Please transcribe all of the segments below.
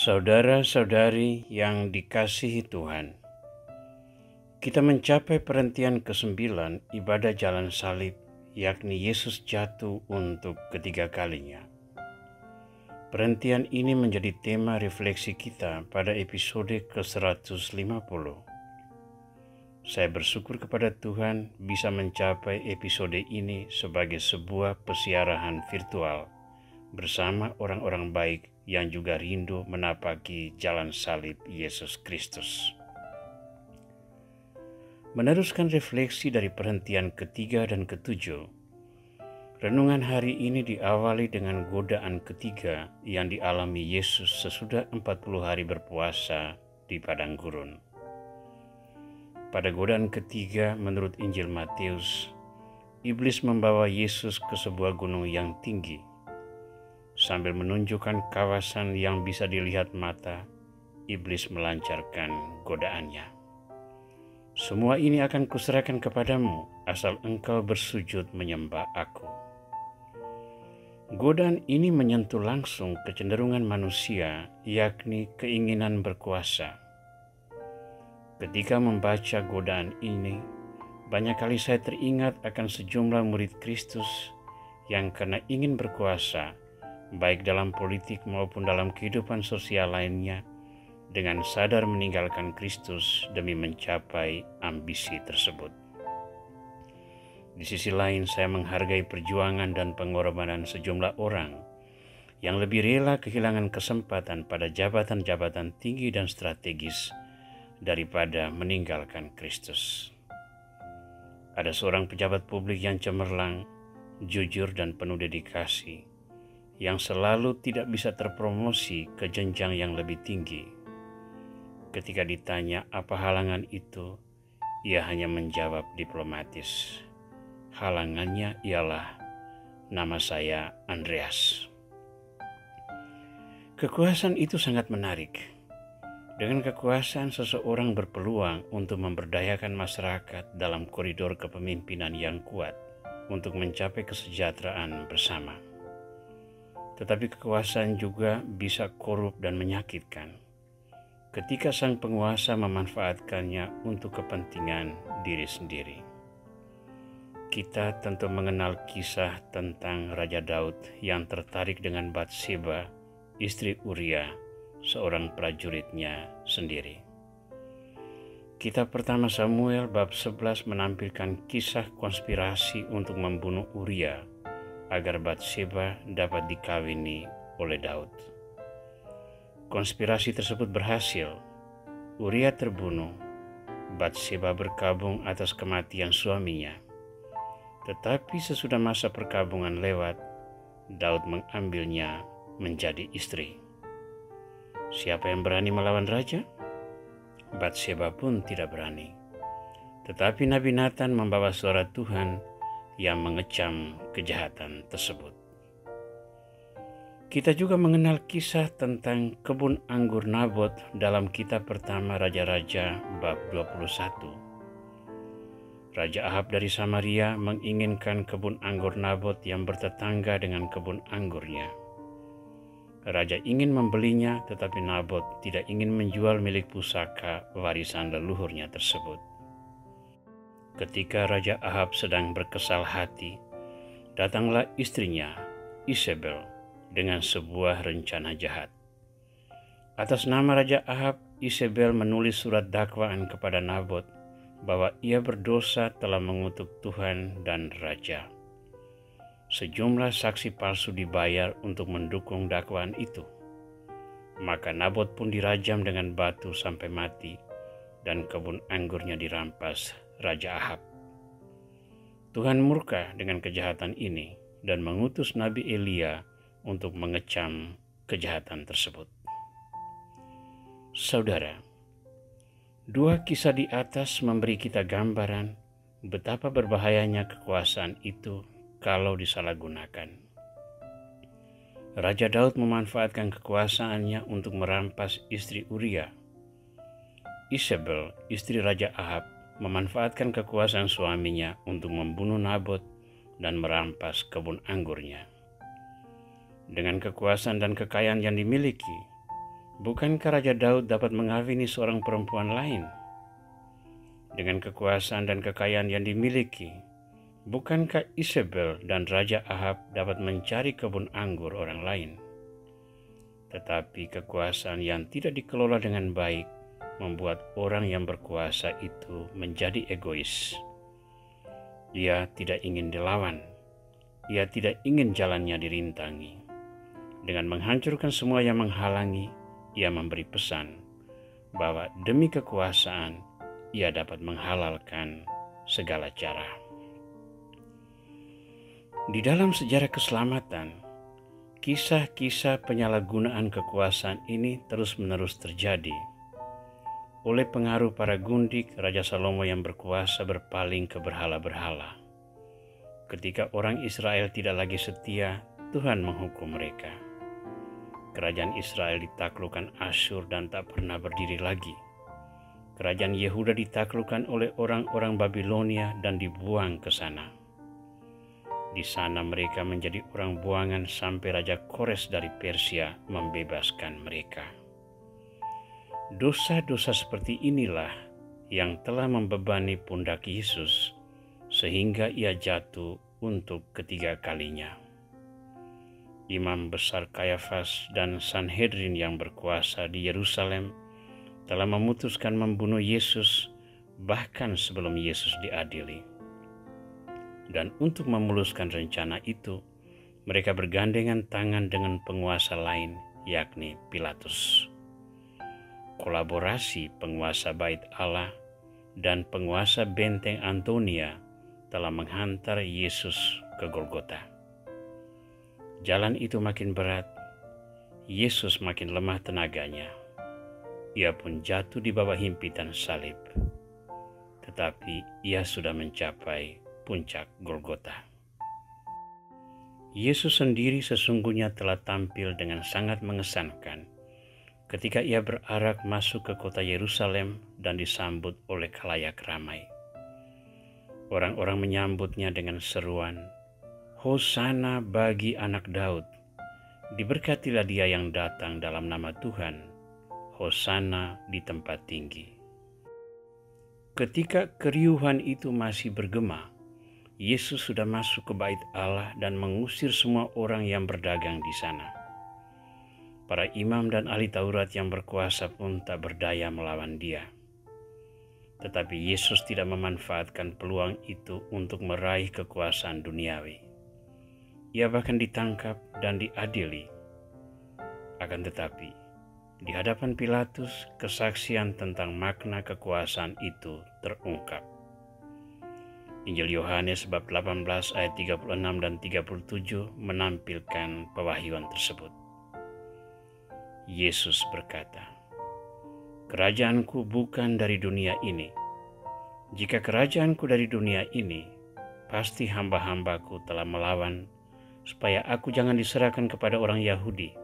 Saudara-saudari yang dikasihi Tuhan, kita mencapai perhentian ke-9 ibadah jalan salib, yakni Yesus jatuh untuk ketiga kalinya. Perhentian ini menjadi tema refleksi kita pada episode ke-150. Saya bersyukur kepada Tuhan bisa mencapai episode ini sebagai sebuah pesiarahan virtual bersama orang-orang baik yang juga rindu menapaki jalan salib Yesus Kristus. Meneruskan refleksi dari perhentian ketiga dan ketujuh, renungan hari ini diawali dengan godaan ketiga yang dialami Yesus sesudah 40 hari berpuasa di padang gurun. Pada godaan ketiga menurut Injil Matius, iblis membawa Yesus ke sebuah gunung yang tinggi. Sambil menunjukkan kawasan yang bisa dilihat mata, iblis melancarkan godaannya. Semua ini akan kuserahkan kepadamu, asal engkau bersujud menyembah aku. Godaan ini menyentuh langsung kecenderungan manusia, yakni keinginan berkuasa. Ketika membaca godaan ini, banyak kali saya teringat akan sejumlah murid Kristus yang karena ingin berkuasa, baik dalam politik maupun dalam kehidupan sosial lainnya, dengan sadar meninggalkan Kristus demi mencapai ambisi tersebut. Di sisi lain, saya menghargai perjuangan dan pengorbanan sejumlah orang yang lebih rela kehilangan kesempatan pada jabatan-jabatan tinggi dan strategis daripada meninggalkan Kristus. Ada seorang pejabat publik yang cemerlang, jujur dan penuh dedikasi, yang selalu tidak bisa terpromosi ke jenjang yang lebih tinggi. Ketika ditanya apa halangan itu, ia hanya menjawab diplomatis. Halangannya ialah nama saya Andreas. Kekuasaan itu sangat menarik. Dengan kekuasaan, seseorang berpeluang untuk memberdayakan masyarakat dalam koridor kepemimpinan yang kuat untuk mencapai kesejahteraan bersama. Tetapi kekuasaan juga bisa korup dan menyakitkan ketika sang penguasa memanfaatkannya untuk kepentingan diri sendiri. Kita tentu mengenal kisah tentang Raja Daud yang tertarik dengan Batseba, istri Uria, seorang prajuritnya sendiri. Kitab pertama Samuel bab 11 menampilkan kisah konspirasi untuk membunuh Uria agar Batseba dapat dikawini oleh Daud. Konspirasi tersebut berhasil. Uria terbunuh. Batseba berkabung atas kematian suaminya. Tetapi sesudah masa perkabungan lewat, Daud mengambilnya menjadi istri. Siapa yang berani melawan raja? Batseba pun tidak berani. Tetapi Nabi Nathan membawa suara Tuhan yang mengecam kejahatan tersebut. Kita juga mengenal kisah tentang kebun anggur Nabot dalam kitab pertama Raja-Raja bab 21. Raja Ahab dari Samaria menginginkan kebun anggur Nabot yang bertetangga dengan kebun anggurnya. Raja ingin membelinya, tetapi Nabot tidak ingin menjual milik pusaka warisan leluhurnya tersebut. Ketika Raja Ahab sedang berkesal hati, datanglah istrinya, Isabel, dengan sebuah rencana jahat. Atas nama Raja Ahab, Isabel menulis surat dakwaan kepada Nabot bahwa ia berdosa telah mengutuk Tuhan dan Raja. Sejumlah saksi palsu dibayar untuk mendukung dakwaan itu. Maka Nabot pun dirajam dengan batu sampai mati, dan kebun anggurnya dirampas Raja Ahab. Tuhan murka dengan kejahatan ini dan mengutus Nabi Elia untuk mengecam kejahatan tersebut. Saudara, dua kisah di atas memberi kita gambaran betapa berbahayanya kekuasaan itu kalau disalahgunakan. Raja Daud memanfaatkan kekuasaannya untuk merampas istri Uria. Isabel, istri Raja Ahab, memanfaatkan kekuasaan suaminya untuk membunuh Nabot dan merampas kebun anggurnya. Dengan kekuasaan dan kekayaan yang dimiliki, Bukankah Raja Daud dapat mengawini seorang perempuan lain? Dengan kekuasaan dan kekayaan yang dimiliki, bukankah Isabel dan Raja Ahab dapat mencari kebun anggur orang lain? Tetapi kekuasaan yang tidak dikelola dengan baik membuat orang yang berkuasa itu menjadi egois. Ia tidak ingin dilawan. Ia tidak ingin jalannya dirintangi. Dengan menghancurkan semua yang menghalangi, ia memberi pesan bahwa demi kekuasaan, ia dapat menghalalkan segala cara. Di dalam sejarah keselamatan, kisah-kisah penyalahgunaan kekuasaan ini terus-menerus terjadi. Oleh pengaruh para gundik, Raja Salomo yang berkuasa berpaling ke berhala-berhala. Ketika orang Israel tidak lagi setia, Tuhan menghukum mereka. Kerajaan Israel ditaklukkan Asyur dan tak pernah berdiri lagi. Kerajaan Yehuda ditaklukkan oleh orang-orang Babilonia dan dibuang ke sana. Di sana mereka menjadi orang buangan sampai Raja Kores dari Persia membebaskan mereka. Dosa-dosa seperti inilah yang telah membebani pundak Yesus sehingga ia jatuh untuk ketiga kalinya. Imam besar Kayafas dan Sanhedrin yang berkuasa di Yerusalem telah memutuskan membunuh Yesus bahkan sebelum Yesus diadili. Dan untuk memuluskan rencana itu, mereka bergandengan tangan dengan penguasa lain, yakni Pilatus. Kolaborasi penguasa Bait Allah dan penguasa benteng Antonia telah menghantar Yesus ke Golgota. Jalan itu makin berat, Yesus makin lemah tenaganya. Ia pun jatuh di bawah himpitan salib. Tetapi ia sudah mencapai puncak Golgota. Yesus sendiri sesungguhnya telah tampil dengan sangat mengesankan ketika ia berarak masuk ke kota Yerusalem dan disambut oleh khalayak ramai. Orang-orang menyambutnya dengan seruan, "Hosana bagi anak Daud, diberkatilah dia yang datang dalam nama Tuhan, Hosana di tempat tinggi." Ketika keriuhan itu masih bergema, Yesus sudah masuk ke Bait Allah dan mengusir semua orang yang berdagang di sana. Para imam dan ahli Taurat yang berkuasa pun tak berdaya melawan dia. Tetapi Yesus tidak memanfaatkan peluang itu untuk meraih kekuasaan duniawi. Ia bahkan ditangkap dan diadili. Akan tetapi, di hadapan Pilatus, kesaksian tentang makna kekuasaan itu terungkap. Injil Yohanes bab 18 ayat 36 dan 37 menampilkan pewahyuan tersebut. Yesus berkata, "Kerajaanku bukan dari dunia ini. Jika kerajaanku dari dunia ini, pasti hamba-hambaku telah melawan supaya aku jangan diserahkan kepada orang Yahudi.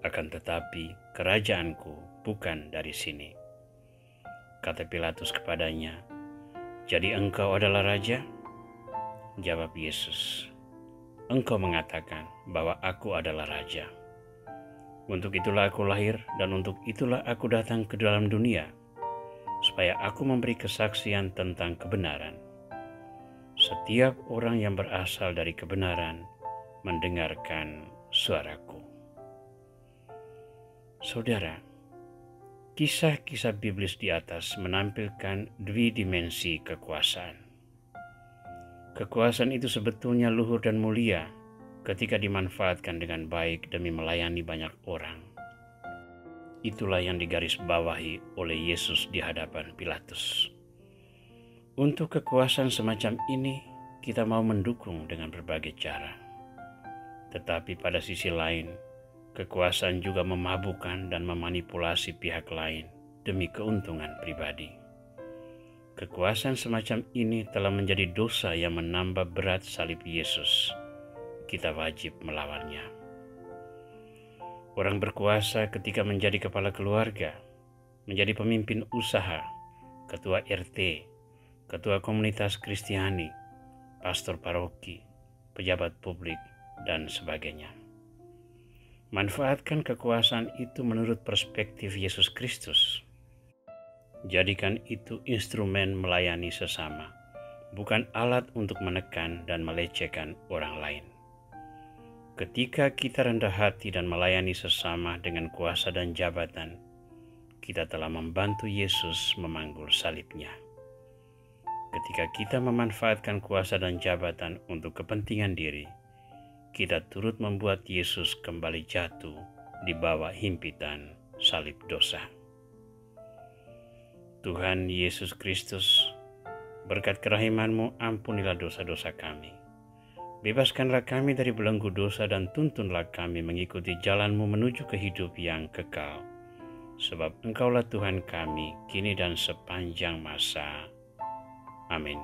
Akan tetapi kerajaanku bukan dari sini." Kata Pilatus kepadanya, "Jadi engkau adalah raja?" Jawab Yesus, "Engkau mengatakan bahwa aku adalah raja. Untuk itulah aku lahir dan untuk itulah aku datang ke dalam dunia, supaya aku memberi kesaksian tentang kebenaran. Setiap orang yang berasal dari kebenaran mendengarkan suaraku." Saudara, kisah-kisah biblis di atas menampilkan dua dimensi kekuasaan. Kekuasaan itu sebetulnya luhur dan mulia ketika dimanfaatkan dengan baik demi melayani banyak orang. Itulah yang digarisbawahi oleh Yesus di hadapan Pilatus. Untuk kekuasaan semacam ini, kita mau mendukung dengan berbagai cara. Tetapi pada sisi lain, kekuasaan juga memabukkan dan memanipulasi pihak lain demi keuntungan pribadi. Kekuasaan semacam ini telah menjadi dosa yang menambah berat salib Yesus. Kita wajib melawannya. Orang berkuasa ketika menjadi kepala keluarga, menjadi pemimpin usaha, ketua RT, ketua komunitas Kristiani, pastor paroki, pejabat publik, dan sebagainya. Manfaatkan kekuasaan itu menurut perspektif Yesus Kristus. Jadikan itu instrumen melayani sesama, bukan alat untuk menekan dan melecehkan orang lain. Ketika kita rendah hati dan melayani sesama dengan kuasa dan jabatan, kita telah membantu Yesus memanggul salibnya. Ketika kita memanfaatkan kuasa dan jabatan untuk kepentingan diri, kita turut membuat Yesus kembali jatuh di bawah himpitan salib dosa. Tuhan Yesus Kristus, berkat kerahiman-Mu ampunilah dosa-dosa kami. Bebaskanlah kami dari belenggu dosa dan tuntunlah kami mengikuti jalan-Mu menuju ke hidup yang kekal. Sebab Engkaulah Tuhan kami, kini dan sepanjang masa. Amin.